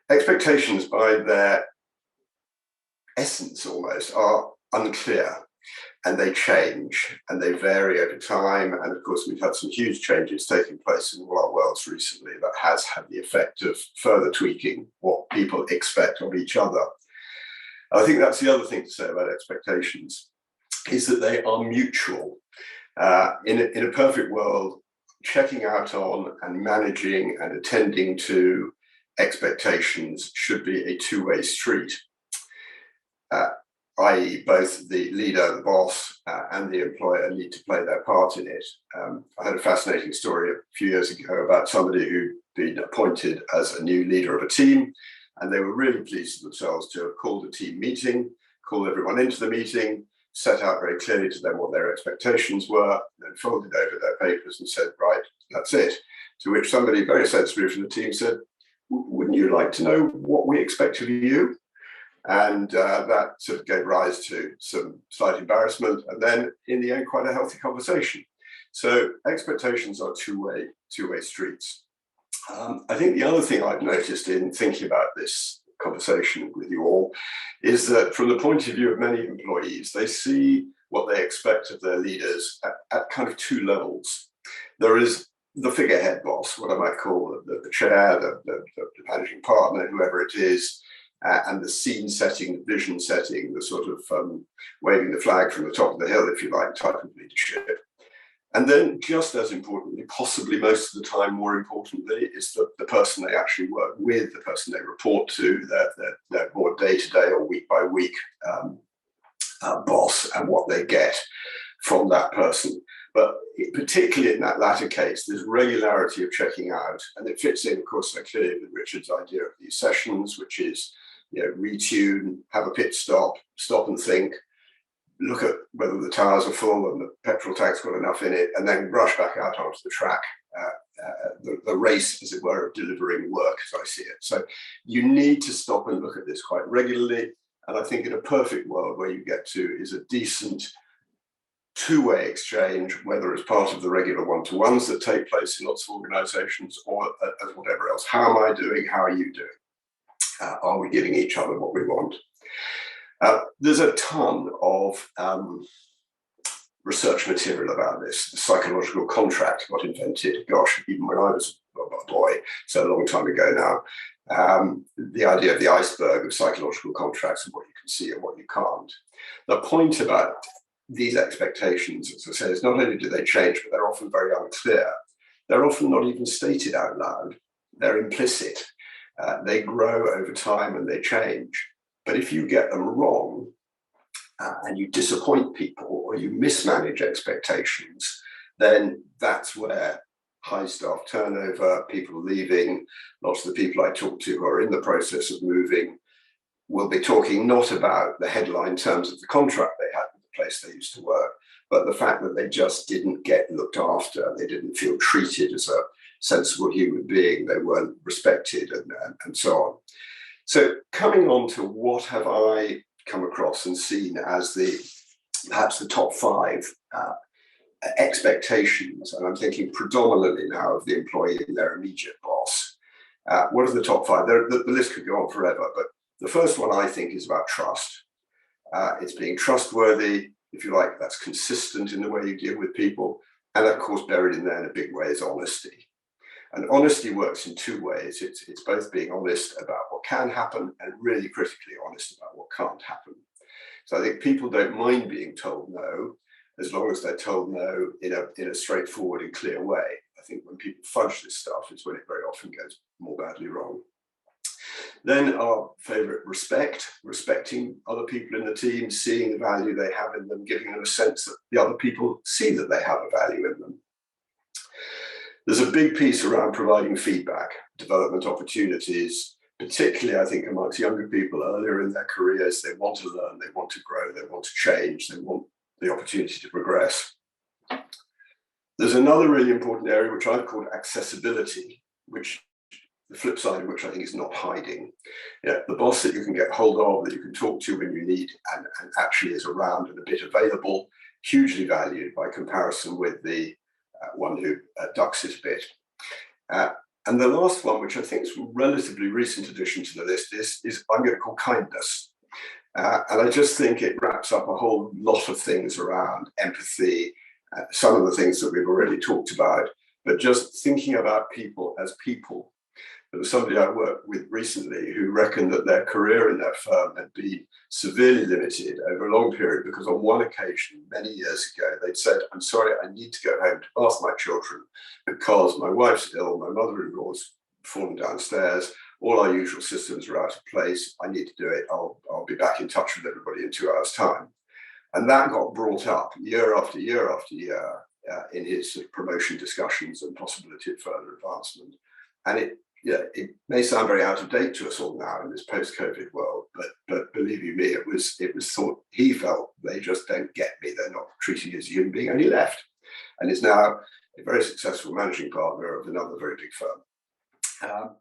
Expectations, by their essence almost, are unclear, and they change and they vary over time. And of course, we've had some huge changes taking place in all our worlds recently that has had the effect of further tweaking what people expect of each other. I think that's the other thing to say about expectations, is that they are mutual. In a perfect world, checking out on and managing and attending to expectations should be a two-way street, i.e. both the leader, the boss, and the employer need to play their part in it. I had a fascinating story a few years ago about somebody who'd been appointed as a new leader of a team, and they were really pleased with themselves to have called a team meeting, called everyone into the meeting, set out very clearly to them what their expectations were, then folded over their papers and said, right, that's it. To which somebody very sensibly from the team said, wouldn't you like to know what we expect of you? And that sort of gave rise to some slight embarrassment, and then in the end, quite a healthy conversation. So expectations are two-way streets. I think the other thing I've noticed in thinking about this conversation with you all is that from the point of view of many employees, they see what they expect of their leaders at kind of two levels. There is the figurehead boss, what I might call the chair, the managing partner, whoever it is, and the scene setting, the vision setting, the sort of waving the flag from the top of the hill, if you like, type of leadership. And then just as importantly, possibly most of the time more importantly, is the person they actually work with, the person they report to, their more day-to-day or week-by-week boss, and what they get from that person. But particularly in that latter case, there's regularity of checking out, and it fits in, of course, so clearly with Richard's idea of these sessions, which is, retune, have a pit stop, stop and think, look at whether the tires are full and the petrol tank's got enough in it, and then rush back out onto the track, the race, as it were, of delivering work, as I see it. So you need to stop and look at this quite regularly. And I think in a perfect world, where you get to is a decent two-way exchange, whether it's part of the regular one-to-ones that take place in lots of organizations, or as whatever else. How am I doing? How are you doing? Are we giving each other what we want? There's a ton of research material about this. The psychological contract got invented, gosh, even when I was a boy, so a long time ago now. The idea of the iceberg of psychological contracts and what you can see and what you can't. The point about these expectations, as I say, is not only do they change, but they're often very unclear. They're often not even stated out loud. They're implicit. They grow over time and they change. But if you get them wrong and you disappoint people or you mismanage expectations, then that's where high staff turnover, people leaving, lots of the people I talk to who are in the process of moving will be talking not about the headline terms of the contract they had with the place they used to work, but the fact that they just didn't get looked after. They didn't feel treated as a sensible human being. They weren't respected and so on. So coming on to what have I come across and seen as perhaps the top five expectations, and I'm thinking predominantly now of the employee and their immediate boss. What are the top five? The list could go on forever, but the first one I think is about trust. It's being trustworthy, if you like, that's consistent in the way you deal with people. And of course, buried in there in a big way is honesty. And honesty works in two ways. It's both being honest about what can happen and really critically honest about what can't happen. So I think people don't mind being told no, as long as they're told no in a straightforward and clear way. I think when people fudge this stuff, it's when it very often goes more badly wrong. Then our favorite, respecting other people in the team, seeing the value they have in them, giving them a sense that the other people see that they have a value in them. There's a big piece around providing feedback, development opportunities, particularly I think amongst younger people earlier in their careers. They want to learn, they want to grow, they want to change, they want the opportunity to progress. There's another really important area which I've called accessibility, which the flip side of which I think is not hiding. The boss that you can get hold of, that you can talk to when you need, and actually is around and a bit available, hugely valued by comparison with the one who ducks his bit. And the last one, which I think is a relatively recent addition to the list, is I'm going to call kindness. And I just think it wraps up a whole lot of things around empathy, some of the things that we've already talked about, but just thinking about people as people. There was somebody I worked with recently who reckoned that their career in their firm had been severely limited over a long period because on one occasion, many years ago, they'd said, I'm sorry, I need to go home to bath my children because my wife's ill, my mother-in-law's fallen downstairs, all our usual systems are out of place. I need to do it. I'll be back in touch with everybody in 2 hours' time. And that got brought up year after year after year in his sort of promotion discussions and possibility of further advancement. And it may sound very out of date to us all now in this post-COVID world, but believe you me, it was thought, he felt, they just don't get me. They're not treating me as a human being, and he left, and is now a very successful managing partner of another very big firm.